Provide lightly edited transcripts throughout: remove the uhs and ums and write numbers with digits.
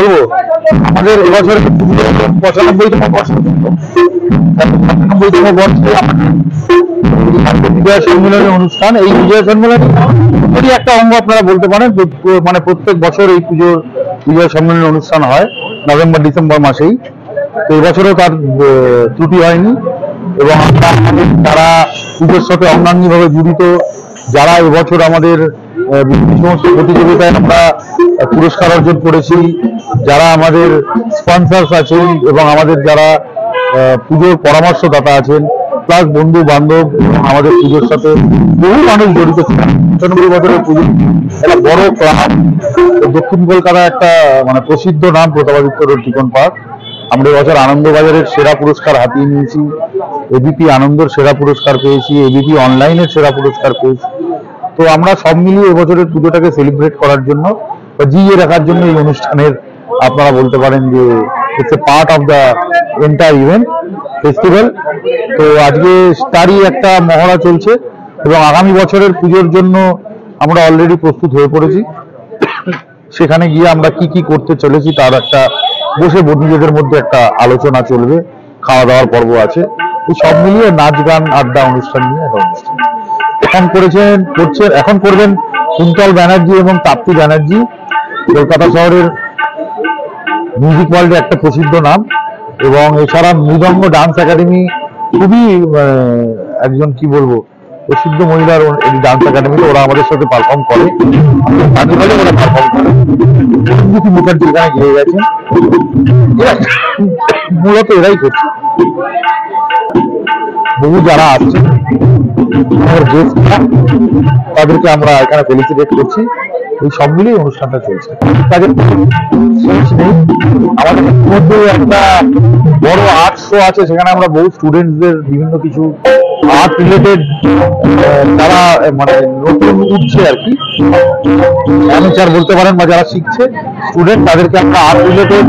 বলবো আমাদের এবছর 95তম বর্ষ, 95তম বর্ষে বিজয় সম্মেলনী অনুষ্ঠান। এই বিজয় সম্মেলনী একটা অঙ্গ আপনারা বলতে পারেন। মানে প্রত্যেক বছর এই পুজোর বিজয় সম্মেলনী অনুষ্ঠান হয় নভেম্বর ডিসেম্বর মাসেই। তো এবছরও তার ত্রুটি হয়নি এবং আমরা আমাদের যারা পুজোর সাথে অঙ্গাঙ্গিভাবে জড়িত, যারা এবছর আমাদের বিভিন্ন সমস্ত প্রতিযোগিতায় আমরা পুরস্কার অর্জন করেছি, যারা আমাদের স্পন্সর্স আছেন এবং আমাদের যারা পুজোর পরামর্শদাতা আছেন, প্লাস বন্ধু বান্ধব এবং আমাদের পুজোর সাথে বহু মানুষ জড়িত ছিলেন। 95 বছরের পুজো একটা বড় ক্লাব, দক্ষিণ কলকাতা একটা মানে প্রসিদ্ধ নাম প্রতাপাদিত্য রোড টিকন পার্ক। আমরা এবছর আনন্দবাজারের সেরা পুরস্কার হাতিয়ে নিয়েছি, এবিপি আনন্দর সেরা পুরস্কার পেয়েছি, এবিপি অনলাইনের সেরা পুরস্কার পেয়েছি। তো আমরা সব মিলিয়ে এবছরের পুজোটাকে সেলিব্রেট করার জন্য বা জিইয়ে রাখার জন্য এই অনুষ্ঠানের আপনারা বলতে পারেন যে it's a part of the entire event festival. তো আজকে তারই একটা মহড়া চলছে এবং আগামী বছরের পুজোর জন্য আমরা অলরেডি প্রস্তুত হয়ে পড়েছি। সেখানে গিয়ে আমরা কি কি করতে চলেছি তার একটা বসে নিজেদের মধ্যে একটা আলোচনা চলবে, খাওয়া দাওয়ার পর্ব আছে। এই সব মিলিয়ে নাচ গান আড্ডা অনুষ্ঠান নিয়ে একটা অনুষ্ঠান এখন করবেন কুন্তল ব্যানার্জি এবং তাপ্তি ব্যানার্জি, কলকাতা শহরের মিউজিক ওয়ার্ল্ডে একটা প্রসিদ্ধ নাম। এবং এছাড়া মৃদঙ্গ ডান্স একাডেমি খুবই একজন কি বলবো প্রসিদ্ধ মহিলার ডান্স একাডেমিতে ওরা আমাদের সাথে পারফর্ম করে, ওরা পারফর্ম করে। মুখার্জি এখানে গিয়ে গেছেন, মূলত এরাই করছে। বহু যারা আসছেন তাদেরকে আমরা এখানে ফেলিসিটেট করছি। এই সব মিলিয়ে অনুষ্ঠানটা চলছে, তাদের শেষ নেই। আমাদের মধ্যে একটা বড় আর্ট শো আছে, সেখানে আমরা বহু স্টুডেন্টদের বিভিন্ন কিছু আর্ট রিলেটেড যারা মানে নতুন উঠছে আর কি, অ্যামেচার বলতে পারেন বা যারা শিখছে স্টুডেন্ট, তাদেরকে আমরা আর্ট রিলেটেড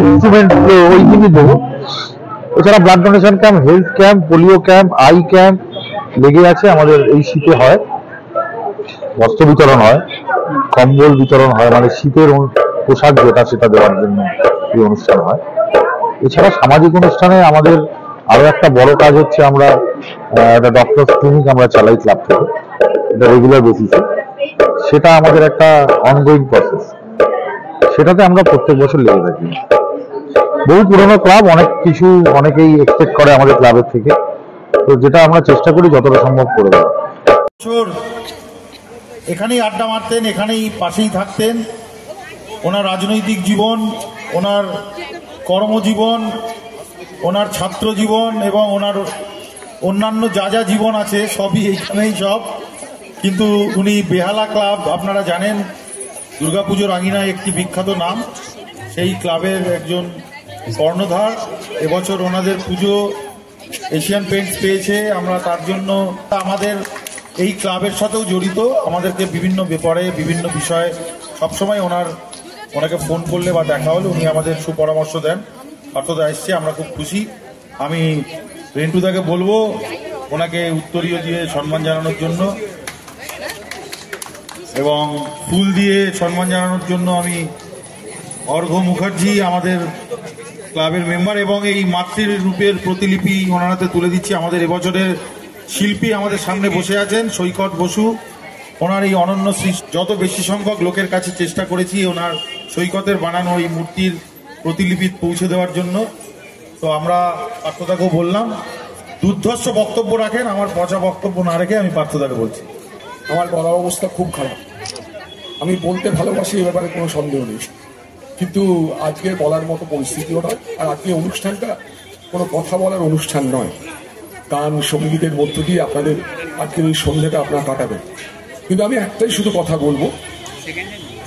ইনস্ট্রুমেন্ট ওই জিনিস দেবো। এছাড়া blood donation camp, health camp, polio camp, eye camp লেগে আছে আমাদের। এই শীতে হয় বস্ত্র বিতরণ হয়, কম্বল বিতরণ হয়, মানে শীতের পোশাক যেটা সেটা দেওয়ার জন্য এই অনুষ্ঠান হয়। এছাড়া সামাজিক অনুষ্ঠানে আমাদের আরো একটা বড় কাজ হচ্ছে, আমরা একটা ডক্টর ক্লিনিক আমরা চালাই ক্লাব থেকে, এটা রেগুলার বেসিসে। সেটা আমাদের একটা অনগোয়িং প্রসেস, সেটাতে আমরা প্রত্যেক বছর লেগে থাকি। বহু পুরনো ক্লাব, অনেকেই এক্সপেক্ট করে আমাদের ক্লাবের থেকে, তো যেটা আমরা চেষ্টা করি যতটা সম্ভব করে দেওয়া। এখানেই আড্ডা মারতেন, এখানেই পাশেই থাকতেন। ওনার রাজনৈতিক জীবন, ওনার কর্মজীবন, ওনার ছাত্র জীবন এবং ওনার অন্যান্য যা যা জীবন আছে সবই এইখানেই সব। কিন্তু উনি বেহালা ক্লাব, আপনারা জানেন দুর্গাপুজোর আঙিনায় একটি বিখ্যাত নাম, সেই ক্লাবের একজন কর্ণধার। এবছর ওনাদের পুজো এশিয়ান পেইন্টস পেয়েছে, আমরা তার জন্য আমাদের এই ক্লাবের সাথেও জড়িত, আমাদেরকে বিভিন্ন ব্যাপারে বিভিন্ন বিষয়ে সবসময় ওনাকে ফোন করলে বা দেখা হলে উনি আমাদের সুপরামর্শ দেন। পার্থদা এসছে, আমরা খুব খুশি। আমি রেন্টুদাকে বলবো ওনাকে উত্তরীয় দিয়ে সম্মান জানানোর জন্য এবং ফুল দিয়ে সম্মান জানানোর জন্য আমি অর্ঘ্য মুখার্জি, আমাদের ক্লাবের মেম্বার, এবং এই মাতৃ রূপের প্রতিলিপি ওনার হাতে তুলে দিচ্ছি। আমাদের এবছরের শিল্পী আমাদের সামনে বসে আছেন সৈকত বসু। ওনার এই অনন্য সৃষ্টি যত বেশি সংখ্যক লোকের কাছে চেষ্টা করেছি ওনার সৈকতের বানানো এই মূর্তির প্রতিলিপি পৌঁছে দেওয়ার জন্য। তো আমরা পার্থদাকেও বললাম দুর্ধর্ষ বক্তব্য রাখেন, আমার পচা বক্তব্য না রেখে আমি পার্থদাকে বলছি। আমার গলার অবস্থা খুব খারাপ, আমি বলতে ভালোবাসি, এ ব্যাপারে কোনো সন্দেহ নেই, কিন্তু আজকে বলার মতো পরিস্থিতিও নয়। আর আজকে অনুষ্ঠানটা কোনো কথা বলার অনুষ্ঠান নয়, গান সঙ্গীতের মধ্য দিয়ে আপনাদের আজকের এই সন্ধ্যাটা আপনারা কাটাবেন। কিন্তু আমি একটাই শুধু কথা বলবো,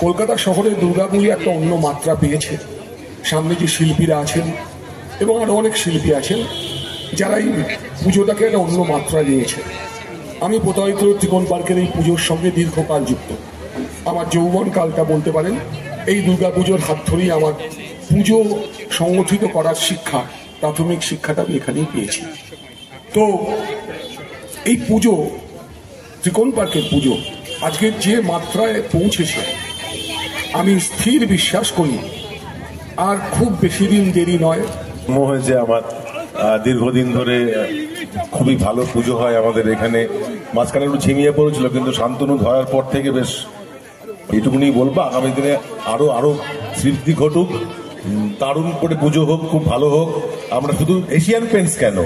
কলকাতা শহরে দুর্গাপুজো একটা অন্য মাত্রা পেয়েছে। সামনে যে শিল্পীরা আছেন এবং আরও অনেক শিল্পী আছেন যারা এই পুজোটাকে একটা অন্য মাত্রা দিয়েছে। আমি প্রতারিত ত্রিকোণ পার্কের এই পুজোর সঙ্গে দীর্ঘকাল যুক্ত। আমার যৌবনকালটা বলতে পারেন এই দুর্গাপুজোর হাত ধরেই আমার পুজো সংগঠিত করার শিক্ষা, প্রাথমিক শিক্ষাটা আমি এখানেই পেয়েছি। তো এই পুজো, ত্রিকোণ পার্কের পুজো আজকের যে মাত্রায় পৌঁছেছে, আমি স্থির বিশ্বাস করি আর খুব বেশি দিন দেরি নয়। হয়েছে আমার দীর্ঘদিন ধরে খুবই ভালো পুজো হয় আমাদের এখানে। মাঝখানে একটু ঝিমিয়ে পড়েছিল, কিন্তু শান্তনু ধরার পর থেকে বেশ এইটুকুনি বলবো, আগামী দিনে আরো আরো তৃপ্তি ঘটুক, দারুণ করে পুজো হোক, খুব ভালো হোক। আমরা শুধু এশিয়ান পেন্টস কেন,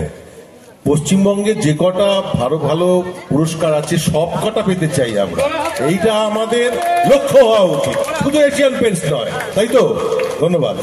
পশ্চিমবঙ্গে যে কটা ভালো ভালো পুরস্কার আছে সব কটা পেতে চাই আমরা, এইটা আমাদের লক্ষ্য হওয়া উচিত, শুধু এশিয়ান পেন্টস নয়, তাই তো? ধন্যবাদ।